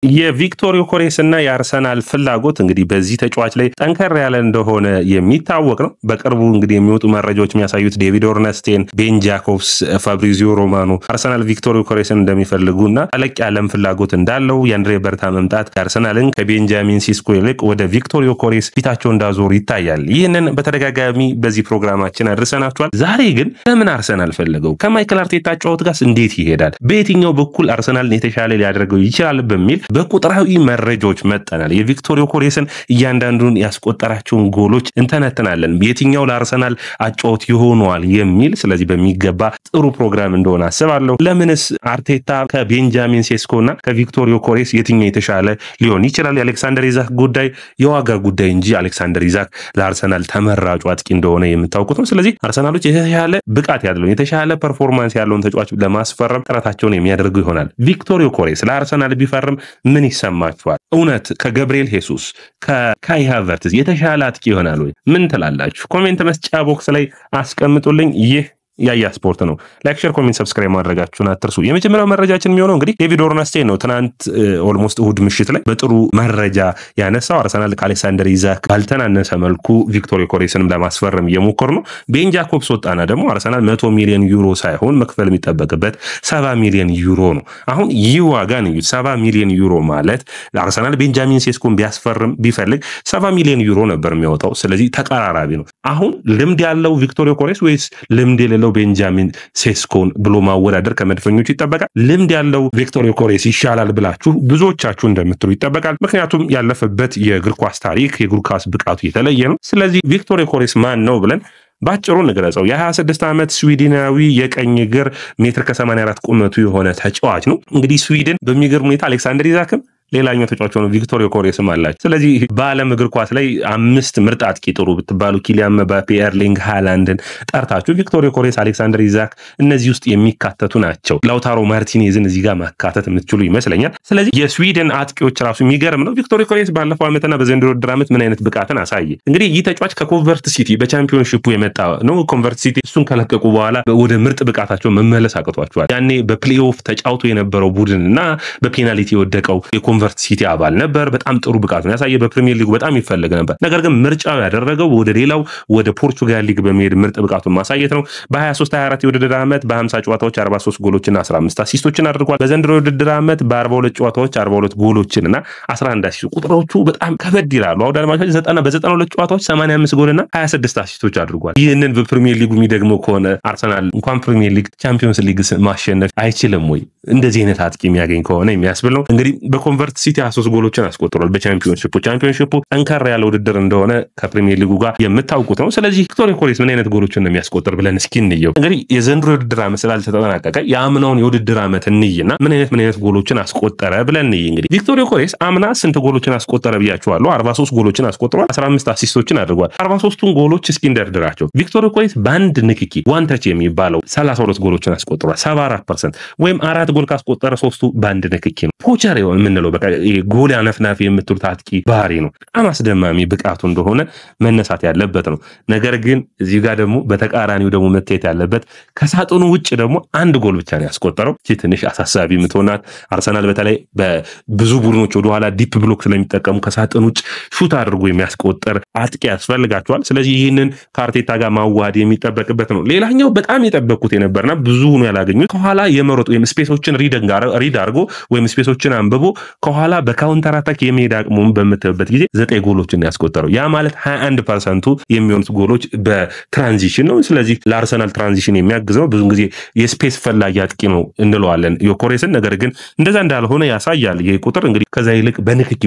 የቪክቶር ዮኬሬስ እና የአርሰናል ፍላጎት እንግዲህ በዚህ ተጫዋች ላይ ጠንከር ያለ እንደሆነ የሚታወቅ ነው። በቅርቡ እንግዲህ የሚወጡ መረጃዎች የሚያሳዩት ዴቪድ ኦርነስቴን፣ ቤን ጃኮብስ፣ ፋብሪዚዮ ሮማኖ አርሰናል ቪክቶር ዮኬሬስን እንደሚፈልጉና ጠለቅ ያለም ፍላጎት እንዳለው የአንድሬ በርታ መምጣት አርሰናልን ከቤንጃሚን ሴስኮ ይልቅ ወደ ቪክቶር ዮኬሬስ ፊታቸው እንዳዞሩ ይታያል። ይህንን በተደጋጋሚ በዚህ ፕሮግራማችን አድርሰናችኋል። ዛሬ ግን ለምን አርሰናል ፈለገው? ከማይክል አርቴታ ጨዋታ ጋር እንዴት ይሄዳል? በየትኛው በኩል አርሰናልን የተሻለ ሊያደርገው ይችላል በሚል በቁጥራዊ መረጃዎች መጠናል። የቪክቶር ዮኬሬስን እያንዳንዱን ያስቆጠራቸውን ጎሎች እንተነትናለን። የትኛው ለአርሰናል አጫወት ይሆነዋል የሚል ስለዚህ በሚገባ ጥሩ ፕሮግራም እንደሆነ አስባለሁ። ለምንስ አርቴታ ከቤንጃሚን ሴስኮና ከቪክቶር ዮኬሬስ የትኛው የተሻለ ሊሆን ይችላል? የአሌክሳንደር ኢዛክ ጉዳይ የዋጋ ጉዳይ እንጂ አሌክሳንደር ኢዛክ ለአርሰናል ተመራጩ አጥቂ እንደሆነ የምታውቁት ነው። ስለዚህ አርሰናሎች የተሻለ ብቃት ያለው የተሻለ ፐርፎርማንስ ያለውን ተጫዋች ለማስፈረም ጥረታቸውን የሚያደርጉ ይሆናል። ቪክቶር ዮኬሬስ ለአርሰናል ቢፈርም ምን ይሰማችኋል? እውነት ከገብርኤል ሄሱስ ከካይ ሃቨርትዝ የተሻለ አጥቂ ይሆናል ወይ? ምን ትላላችሁ? ኮሜንት መስጫ ቦክስ ላይ አስቀምጡልኝ። ይህ ያያ ስፖርት ነው። ላይክ፣ ሼር፣ ኮሜንት፣ ሰብስክራይብ ማድረጋችሁን አትርሱ። የመጀመሪያው መረጃችን የሚሆነው እንግዲህ ዴቪድ ኦርነስቴን ነው። ትናንት ኦልሞስት እሁድ ምሽት ላይ በጥሩ መረጃ ያነሳው አርሰናል ከአሌክሳንደር ኢዛክ ባልተናነሰ መልኩ ቪክቶር ዮኬሬስንም ለማስፈረም እየሞከሩ ነው። ቤን ጃኮብስ ወጣና ደግሞ አርሰናል 100 ሚሊዮን ዩሮ ሳይሆን መክፈል የሚጠበቅበት 70 ሚሊዮን ዩሮ ነው። አሁን ይህ ዋጋ ነው 70 ሚሊዮን ዩሮ ማለት አርሰናል ቤንጃሚን ሴስኮን ቢያስፈርም ቢፈልግ 70 ሚሊዮን ዩሮ ነበር የሚያወጣው። ስለዚህ ተቀራራቢ ነው። አሁን ልምድ ያለው ቪክቶር ዮኬሬስ ወይስ ልምድ የሌለው ቤንጃሚን ሴስኮን ብሎ ማወዳደር ከመድፈኞቹ ይጠበቃል። ልምድ ያለው ቪክቶር ዮኬሬስ ይሻላል ብላችሁ ብዙዎቻችሁ እንደምትሉ ይጠበቃል። ምክንያቱም ያለፈበት የእግር ኳስ ታሪክ የእግር ኳስ ብቃቱ የተለየ ነው። ስለዚህ ቪክቶር ዮኬሬስ ማን ነው ብለን ባጭሩ እንግለጸው። የ26 ዓመት ስዊድናዊ የቀኝ እግር 1.84 ቁመቱ የሆነ ተጫዋች ነው። እንግዲህ ስዊድን በሚገርም ሁኔታ አሌክሳንደር ኢዛክም ሌላኛው ተጫዋች ነው፣ ቪክቶር ዮኬሬስም አላቸው። ስለዚህ በዓለም እግር ኳስ ላይ 5 ምርጥ አጥቂ ጥሩ ብትባሉ ኪሊያን ምባፔ፣ ኤርሊንግ ሃላንድን ጠርታችሁ ቪክቶር ዮኬሬስ፣ አሌክሳንደር ኢዛክ እነዚህ ውስጥ የሚካተቱ ናቸው። ላውታሮ ማርቲኔዝን እዚህ ጋር ማካተት የምትችሉ ይመስለኛል። ስለዚህ የስዊድን አጥቂዎች ራሱ የሚገርም ነው። ቪክቶር ዮኬሬስ ባለፈው ዓመትና በዘንድሮ ውድድር ዓመት ምን አይነት ብቃትን አሳየ? እንግዲህ ይህ ተጫዋች ከኮንቨርት ሲቲ በቻምፒዮንሺፑ የመጣ ነው። ኮንቨርት ሲቲ እሱን ከለቀቁ በኋላ ወደ ምርጥ ብቃታቸው መመለስ አቅቷቸዋል። ያኔ በፕሌይኦፍ ተጫውቶ የነበረው ቡድን እና በፔናልቲ የወደቀው ኮንቨርት ሲቲ አባል ነበር። በጣም ጥሩ ብቃት ነው ያሳየ። በፕሪሚየር ሊግ በጣም ይፈልግ ነበር። ነገር ግን ምርጫው ያደረገው ወደ ሌላው ወደ ፖርቹጋል ሊግ በመሄድ ምርጥ ብቃቱን ማሳየት ነው። በ23-24 የውድድር ዓመት በ50 ጨዋታዎች 43 ጎሎችና 15 አሲስቶችን አድርጓል። በዘንድሮ የውድድር ዓመት በ42 ጨዋታዎች 42 ጎሎችንና 11 አሲስቶች። ቁጥሮቹ በጣም ከበድ ይላሉ። አውደ አድማጮች በ92 ጨዋታዎች 85 ጎልና 26 አሲስቶች አድርጓል። ይህንን በፕሪሚየር ሊጉ የሚደግመው ከሆነ አርሰናል እንኳን ፕሪሚየር ሊግ ቻምፒዮንስ ሊግ ማሸነፍ አይችልም ወይ? እንደዚህ አይነት አጥቂ የሚያገኝ ከሆነ የሚያስብል ነው። እንግዲህ በኮንቨርት ሲቲ 23 ጎሎችን አስቆጥሯል። በቻምፒዮንሺፑ ጠንካራ ያለ ውድድር እንደሆነ ከፕሪሚየር ሊጉ ጋር የምታውቁት ነው። ስለዚህ ቪክቶር ዮኬሬስ ምን አይነት ጎሎችን ነው የሚያስቆጥር ብለን እስኪ እንየው። እንግዲህ የዘንድሮ የውድድር ዓመት ስላልተጠናቀቀ የአምናውን የውድድር ዓመት እንይና ምን አይነት ጎሎችን አስቆጠረ ብለን እንይ። እንግዲህ ቪክቶር ዮኬሬስ አምና ስንት ጎሎችን አስቆጠረ ብያችኋለሁ? 43 ጎሎችን አስቆጥሯል። 15 አሲስቶችን አድርጓል። 43ቱን ጎሎች እስኪ እንደርድራቸው። ቪክቶር ዮኬሬስ በአንድ ንክኪ ዋን ተች የሚባለው 32 ጎሎችን አስቆጥሯል። 74% ወይም 4 ጎል ካስቆጠረ 3ቱ በአንድ ንክኪ ነው። ፖቸር የምንለው በቃ ጎል ያነፍናፊ የምትሉት አጥቂ ባህሪ ነው። በጣም አስደማሚ ብቃቱ እንደሆነ መነሳት ያለበት ነው። ነገር ግን እዚህ ጋር ደግሞ በተቃራኒው ደግሞ መታየት ያለበት ከሳጥኑ ውጭ ደግሞ አንድ ጎል ብቻ ነው ያስቆጠረው። እቺ ትንሽ አሳሳቢ የምትሆናት አርሰናል በተለይ በብዙ ቡድኖች ወደ ኋላ ዲፕ ብሎክ ስለሚጠቀሙ ከሳጥኑ ውጭ ሹት አድርጎ የሚያስቆጥር አጥቂ ያስፈልጋቸዋል። ስለዚህ ይህንን ከአርቴታ ጋር ማዋሃድ የሚጠበቅበት ነው። ሌላኛው በጣም የጠበቁት የነበርና ብዙ ነው ያላገኙት ከኋላ የመሮጥ ወይም ስፔሶችን ሪድ አድርጎ ወይም ስፔሶችን አንብቦ ከኋላ በካውንተር አታክ የመሄድ አቅሙን በምትበት ጊዜ 9 ጎሎችን ያስቆጠረው። ያ ማለት 21% የሚሆኑት ጎሎች በትራንዚሽን ነው። ስለዚህ ለአርሰናል ትራንዚሽን የሚያግዘው ብዙ ጊዜ የስፔስ ፈላጊ አጥቂ ነው እንለዋለን ዮኬሬስን። ነገር ግን እንደዛ እንዳልሆነ ያሳያል። ይሄ ቁጥር እንግዲህ ከዛ ይልቅ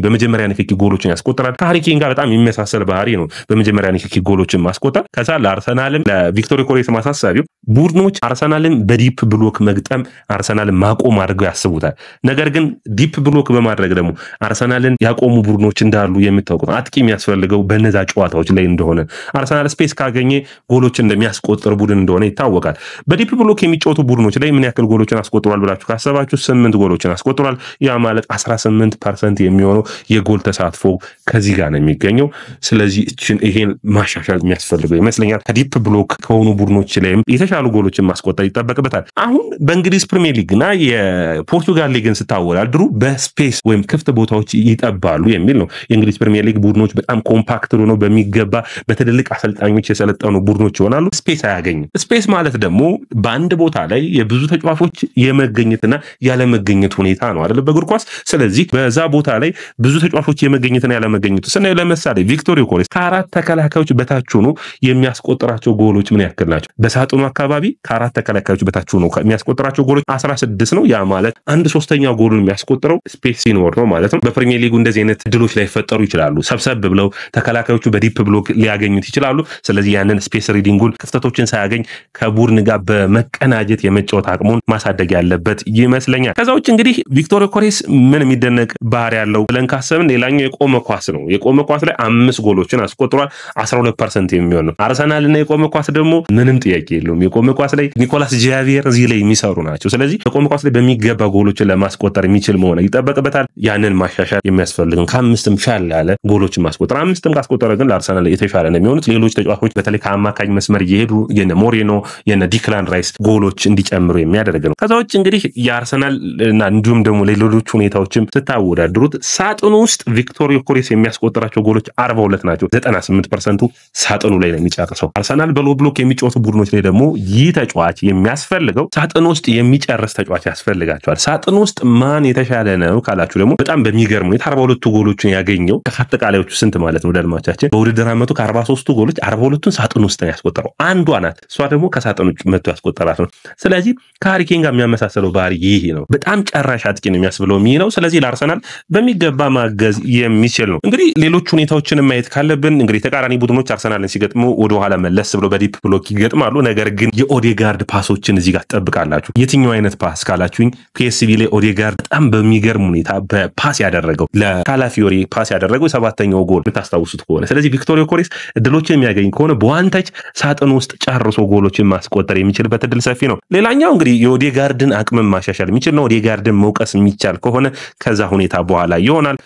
በመጀመሪያ ንክኪ ጎሎችን ያስቆጥራል። ከሃሪ ኬን ጋር በጣም የሚመሳሰል ባህሪ ነው በመጀመሪያ ንክኪ ጎሎችን ማስቆጠር። ከዛ ለአርሰናልም ለቪክቶር ዮኬሬስ ማሳሰቢው ቡድኖች አርሰናልን በዲፕ ብሎክ መግጠም አርሰናልን ማቆም አድርገው ያስቡታል። ነገር ግን ዲፕ ብሎክ በማድረግ ደግሞ አርሰናልን ያቆሙ ቡድኖች እንዳሉ የሚታወቁት አጥቂ የሚያስፈልገው በነዛ ጨዋታዎች ላይ እንደሆነ አርሰናል ስፔስ ካገኘ ጎሎችን እንደሚያስቆጥር ቡድን እንደሆነ ይታወቃል። በዲፕ ብሎክ የሚጫወቱ ቡድኖች ላይ ምን ያክል ጎሎችን አስቆጥሯል ብላችሁ ካሰባችሁ 8 ጎሎችን አስቆጥሯል። ያ ማለት 18% የሚሆነው የጎል ተሳትፎ ከዚህ ጋር ነው የሚገኘው። ስለዚህ ይሄን ማሻሻል የሚያስፈልገው ይመስለኛል። ከዲፕ ብሎክ ከሆኑ ቡድኖች ላይም የተሻሉ ጎሎችን ማስቆጠር ይጠበቅበታል። አሁን በእንግሊዝ ፕሪሚየር ሊግ እና የፖርቱጋል ሊግን ስታወዳድሩ በስፔስ ወይም ክፍት ቦታዎች ይጠባሉ የሚል ነው። የእንግሊዝ ፕሪሚየር ሊግ ቡድኖች በጣም ኮምፓክት ሆነው በሚገባ በትልልቅ አሰልጣኞች የሰለጠኑ ቡድኖች ይሆናሉ። ስፔስ አያገኙም። ስፔስ ማለት ደግሞ በአንድ ቦታ ላይ የብዙ ተጫዋቾች የመገኘትና ያለመገኘት ሁኔታ ነው አይደል በእግር ኳስ። ስለዚህ በዛ ቦታ ላይ ብዙ ተጫዋቾች የመገኘትና ያለመገኘቱ ስናይ ለምሳሌ ቪክቶር ዮኬሬስ ከአራት ተከላካዮች በታች ሆኖ የሚያስቆጥራቸው ጎሎች ምን ያክል ናቸው? በሳጥኑ አካባቢ ከአራት ተከላካዮች በታች ሆኖ የሚያስቆጥራቸው ጎሎች 16 ነው። ያ ማለት 1/3 ጎሉን የሚያስቆጥረው ስፔስ ሲኖር ነው ማለት ነው። በፕሪሚየር ሊጉ እንደዚህ አይነት ድሎች ላይ ፈጠሩ ይችላሉ። ሰብሰብ ብለው ተከላካዮቹ በዲፕ ብሎክ ሊያገኙት ይችላሉ። ስለዚህ ያንን ስፔስ ሪዲንጉን ክፍተቶችን ሳያገኝ ከቡድን ጋር በመቀናጀት የመጫወት አቅሙን ማሳደግ ያለበት ይመስለኛል። ከዛ ውጭ እንግዲህ ቪክቶር ዮኬሬስ ምን የሚደነቅ ባህሪ ያለው ብለን ካሰብን ሌላኛው የቆመ ኳስ ነው። የቆመ ኳስ ላይ 5 ጎሎችን አስቆጥሯል። 12% የሚሆን ነው። አርሰናልና የቆመ ኳስ ደግሞ ምንም ጥያቄ የለውም። የቆመ ኳስ ላይ ኒኮላስ ጃቪየር እዚህ ላይ የሚሰሩ ናቸው። ስለዚህ የቆመ ኳስ ላይ በሚገባ ጎሎችን ለማስቆጠር የሚችል መሆን ይጠበቅበታል። ያንን ማሻሻል የሚያስፈልግን ከ5ም ሻል ያለ ጎሎችን ማስቆጠር 5ም ካስቆጠረ ግን ለአርሰናል የተሻለ ነው የሚሆኑት። ሌሎች ተጫዋቾች በተለይ ከአማካኝ መስመር እየሄዱ የነ ሞሬኖ የነ ዲክላን ራይስ ጎሎች እንዲጨምሩ የሚያደርግ ነው። ከዛ ውጭ እንግዲህ የአርሰናል እና እንዲሁም ደግሞ ሌሎች ሁኔታዎችም ስታወዳድሩት ሳጥኑ ውስጥ ቪክቶር ዮኬሬስ የሚያስቆጥራቸው ጎሎች 42 ናቸው። 98% ሳጥኑ ላይ ነው የሚጨርሰው። አርሰናል በሎ ብሎክ የሚጫወቱ ቡድኖች ላይ ደግሞ ይህ ተጫዋች የሚያስፈልገው ሳጥኑ ውስጥ የሚጨርስ ተጫዋች ያስፈልጋቸዋል። ሳጥኑ ውስጥ ማን የተሻለ ነው ካላችሁ ደግሞ በጣም በሚገርም ሁኔታ 42 ጎሎችን ያገኘው ከአጠቃላዮቹ ስንት ማለት ነው ደልማቻችን በውድድር ዓመቱ ከ43 ጎሎች 42ቱን ሳጥኑ ውስጥ ነው ያስቆጠረው። አንዷ ናት እሷ ደግሞ ከሳጥኑ ውጭ መጥቶ ያስቆጠራት ነው። ስለዚህ ከሃሪ ኬን ጋር የሚያመሳሰለው ባህሪ ይሄ ነው። በጣም ጨራሽ አጥቂ ነው የሚያስብለው ይሄ ነው። ስለዚህ ለአርሰናል በሚገባ ማገዝ የሚችል ነው። እንግዲህ ሌሎች ሁኔታዎችን ማየት ካለብን እንግዲህ ተቃራኒ ቡድኖች አርሰናልን ሲገጥሙ ወደ ኋላ መለስ ብሎ በዲፕ ብሎክ ይገጥማሉ። ነገር ግን የኦዴጋርድ ፓሶችን እዚህ ጋር ትጠብቃላችሁ። የትኛው አይነት ፓስ ካላችሁኝ ፒኤስቪ ላይ ኦዴጋርድ በጣም በሚገርም ሁኔታ በፓስ ያደረገው ለካላፊዮሪ ፓስ ያደረገው 7ኛው ጎል የምታስታውሱት ከሆነ ስለዚህ ቪክቶር ዮኬሬስ እድሎችን የሚያገኝ ከሆነ በዋንታች ሳጥን ውስጥ ጨርሶ ጎሎችን ማስቆጠር የሚችልበት እድል ሰፊ ነው። ሌላኛው እንግዲህ የኦዴጋርድን አቅምን ማሻሻል የሚችል ነው። ኦዴጋርድን መውቀስ የሚቻል ከሆነ ከዛ ሁኔታ በኋላ ይሆናል።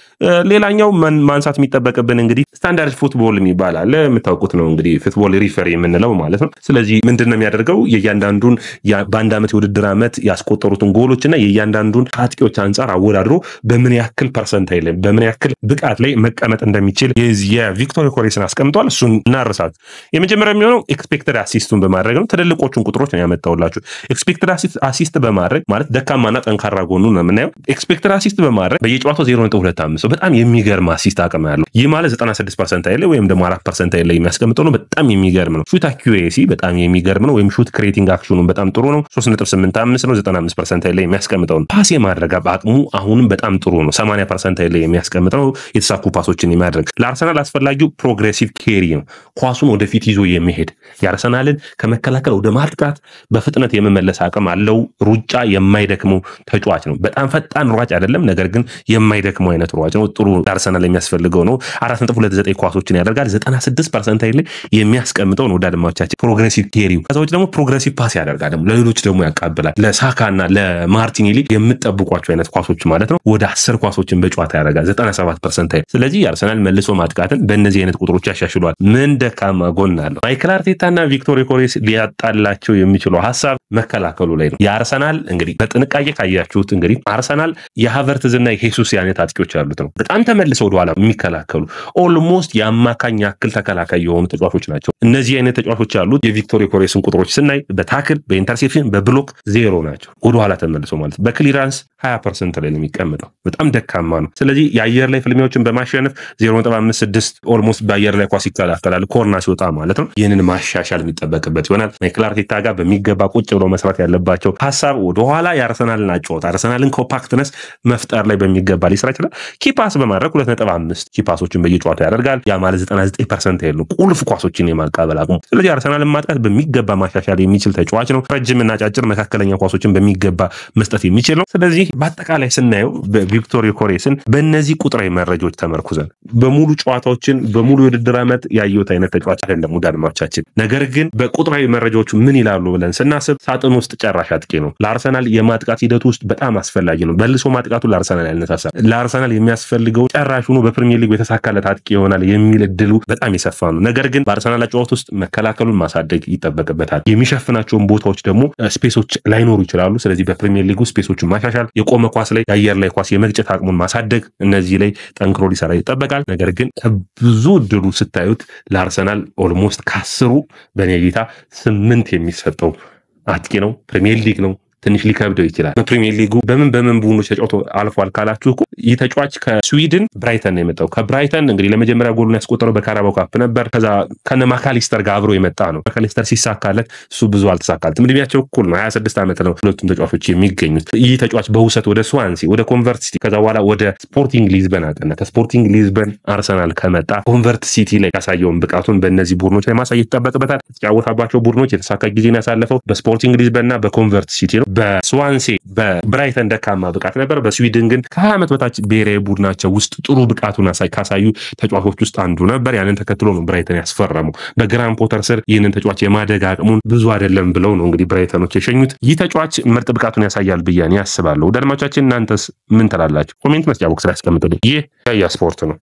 ሌላኛው ማንሳት የሚጠበቅብን እንግዲህ ስታንዳርድ ፉትቦል የሚባል አለ። የምታውቁት ነው እንግዲህ ፉትቦል ሪፈሪ የምንለው ማለት ነው። ስለዚህ ምንድነው የሚያደርገው የእያንዳንዱን በአንድ ዓመት የውድድር ዓመት ያስቆጠሩትን ጎሎችና የእያንዳንዱን አጥቂዎች አንጻር አወዳድሮ በምን ያክል ፐርሰንታይል ላይ በምን ያክል ብቃት ላይ መቀመጥ እንደሚችል የቪክቶር ዮኬሬስን አስቀምጧል። እሱን እናርሳት። የመጀመሪያ የሚሆነው ኤክስፔክትድ አሲስቱን በማድረግ ነው። ትልልቆቹን ቁጥሮች ነው ያመጣውላችሁ። ኤክስፔክትድ አሲስት በማድረግ ማለት ደካማና ጠንካራ ጎኑ ነው የምናየው። ኤክስፔክትድ አሲስት በማድረግ በየጨዋታው 0.25 በጣም የሚገርም አሲስት አቅም ያለው ይህ ማለት 96% ላይ ወይም ደግሞ 4% ላይ የሚያስቀምጠው ነው። በጣም የሚገርም ነው። ሹት አኩሬሲ በጣም የሚገርም ነው። ወይም ሹት ክሬቲንግ አክሽኑን በጣም ጥሩ ነው። 3.85 ነው። 95% ላይ የሚያስቀምጠው ነው። ፓስ የማድረግ አቅሙ አሁንም በጣም ጥሩ ነው። 80% ላይ የሚያስቀምጠው የተሳኩ ፓሶችን የሚያደርግ ለአርሰናል አስፈላጊው ፕሮግሬሲቭ ኬሪ ነው። ኳሱን ወደፊት ይዞ የሚሄድ የአርሰናልን ከመከላከል ወደ ማጥቃት በፍጥነት የመመለስ አቅም አለው። ሩጫ የማይደክመው ተጫዋች ነው። በጣም ፈጣን ሯጭ አይደለም፣ ነገር ግን የማይደክመው አይነት ሯጭ ነው። ጥሩ ለአርሰናል የሚያስፈልገው ነው። 4.29 ኳሶችን ያደርጋል። 96% ላይ የሚያስቀምጠው ነው። ዳድማዎቻችን ፕሮግሬሲቭ ኬሪው ከዛዎች ደግሞ ፕሮግሬሲቭ ፓስ ያደርጋል። ደግሞ ለሌሎች ደግሞ ያቃብላል። ለሳካና ለማርቲኔሊ የምትጠብቋቸው አይነት ኳሶች ማለት ነው። ወደ 10 ኳሶችን በጨዋታ ያደርጋል 97% ላይ። ስለዚህ የአርሰናል መልሶ ማጥቃትን በእነዚህ አይነት ቁጥሮች ያሻሽሏል። ምን ደካማ ጎን አለው? ማይክል አርቴታና ቪክቶር ዮኬሬስ ሊያጣላቸው የሚችለው ሐሳብ መከላከሉ ላይ ነው። የአርሰናል እንግዲህ በጥንቃቄ ካያችሁት እንግዲህ አርሰናል የሃቨርትዝና የሄሱስ አይነት አጥቂዎች ያሉት ነው። በጣም ተመልሰው ወደ ኋላ የሚከላከሉ ኦልሞስት የአማካኝ ያክል ተከላካይ የሆኑ ተጫዋቾች ናቸው። እነዚህ አይነት ተጫዋቾች ያሉት የቪክቶር ዮኬሬስን ቁጥሮች ስናይ በታክል በኢንተርሴፕሽን በብሎክ ዜሮ ናቸው። ወደ ኋላ ተመልሰው ማለት በክሊራንስ 20% ላይ ነው የሚቀመጠው። በጣም ደካማ ነው። ስለዚህ የአየር ላይ ፍልሚያዎችን በማሸነፍ 0.56 ኦልሞስት በአየር ላይ ኳስ ይከላከላል ኮርና ሲወጣ ማለት ነው። ይህንን ማሻሻል የሚጠበቅበት ይሆናል። ማይክል አርቴታ ጋር በሚገባ ቁጭ ብሎ መስራት ያለባቸው ሐሳብ ወደ ኋላ የአርሰናልን አጨዋወት አርሰናልን ኮምፓክትነስ መፍጠር ላይ በሚገባ ሊሰራ ይችላል። ኪፓስ በማድረግ 2.5 ኪፓሶችን በየጨዋታው ያደርጋል። ያ ማለት 99% ያሉ ቁልፍ ኳሶችን የማቀበል አቅሙ። ስለዚህ አርሰናልን ማጥቃት በሚገባ ማሻሻል የሚችል ተጫዋች ነው። ረጅምና አጫጭር መካከለኛ ኳሶችን በሚገባ መስጠት የሚችል ነው። ስለዚህ በአጠቃላይ ስናየው ቪክቶር ዮኬሬስን በእነዚህ ቁጥራዊ መረጃዎች ተመርኩዘን በሙሉ ጨዋታዎችን በሙሉ የውድድር ዓመት ያየሁት አይነት ተጫዋች አይደለም ዳድማቻችን። ነገር ግን በቁጥራዊ መረጃዎቹ ምን ይላሉ ብለን ስናስብ ሳጥን ውስጥ ጨራሽ አጥቂ ነው። ለአርሰናል የማጥቃት ሂደቱ ውስጥ በጣም አስፈላጊ ነው። መልሶ ማጥቃቱ ለአርሰናል ያነሳሳል። ለአርሰናል የሚያስፈልገው ጨራሽ ሆኖ በፕሪሚየር ሊግ የተሳካለት አጥቂ ይሆናል የሚል እድሉ በጣም የሰፋ ነው። ነገር ግን በአርሰናል ጨዋታ ውስጥ መከላከሉን ማሳደግ ይጠበቅበታል። የሚሸፍናቸውን ቦታዎች ደግሞ ስፔሶች ላይኖሩ ይችላሉ። ስለዚህ ስለዚህ በፕሪሚየር ሊግ ስፔሶቹን ማሻሻል፣ የቆመ ኳስ ላይ የአየር ላይ ኳስ የመግጨት አቅሙን ማሳደግ፣ እነዚህ ላይ ጠንክሮ ሊሰራ ይጠበቃል። ነገር ግን ብዙ እድሉ ስታዩት ለአርሰናል ኦልሞስት ከ10 በኔ እይታ 8 የሚሰጠው አጥቂ ነው። ፕሪሚየር ሊግ ነው፣ ትንሽ ሊከብደው ይችላል። በፕሪሚየር ሊጉ በምን ቡድኖች ተጫውቶ አልፏል ካላችሁ እኮ ይህ ተጫዋች ከስዊድን ብራይተን ነው የመጣው። ከብራይተን እንግዲህ ለመጀመሪያ ጎሉን ያስቆጠረው በካራባው ካፕ ነበር። ከዛ ከነ ማካሊስተር ጋር አብሮ የመጣ ነው። ማካሊስተር ሲሳካለት እሱ ብዙ አልተሳካለትም። እድሜያቸው እኩል ነው፣ 26 ዓመት ነው ሁለቱም ተጫዋቾች የሚገኙት። ይህ ተጫዋች በውሰት ወደ ስዋንሲ ወደ ኮንቨርት ሲቲ ከዛ በኋላ ወደ ስፖርቲንግ ሊዝበን አቀና። ከስፖርቲንግ ሊዝበን አርሰናል ከመጣ ኮንቨርት ሲቲ ላይ ያሳየውን ብቃቱን በእነዚህ ቡድኖች ላይ ማሳየት ይጠበቅበታል። የተጫወታባቸው ቡድኖች የተሳካ ጊዜን ያሳለፈው በስፖርቲንግ ሊዝበንና በኮንቨርት ሲቲ ነው። በስዋንሲ በብራይተን ደካማ ብቃት ነበር። በስዊድን ግን ከ20 ዓመት በታች ብሔራዊ ቡድናቸው ውስጥ ጥሩ ብቃቱን ካሳዩ ተጫዋቾች ውስጥ አንዱ ነበር። ያንን ተከትሎ ነው ብራይተን ያስፈረሙ። በግራም ፖተር ስር ይህንን ተጫዋች የማደግ አቅሙን ብዙ አይደለም ብለው ነው እንግዲህ ብራይተኖች የሸኙት። ይህ ተጫዋች ምርጥ ብቃቱን ያሳያል ብዬ አስባለሁ። ወደ አድማጮቻችን እናንተስ ምን ትላላችሁ? ኮሜንት መስጫ ቦክስ ላይ አስቀምጡልኝ። ይህ ያያ ስፖርት ነው።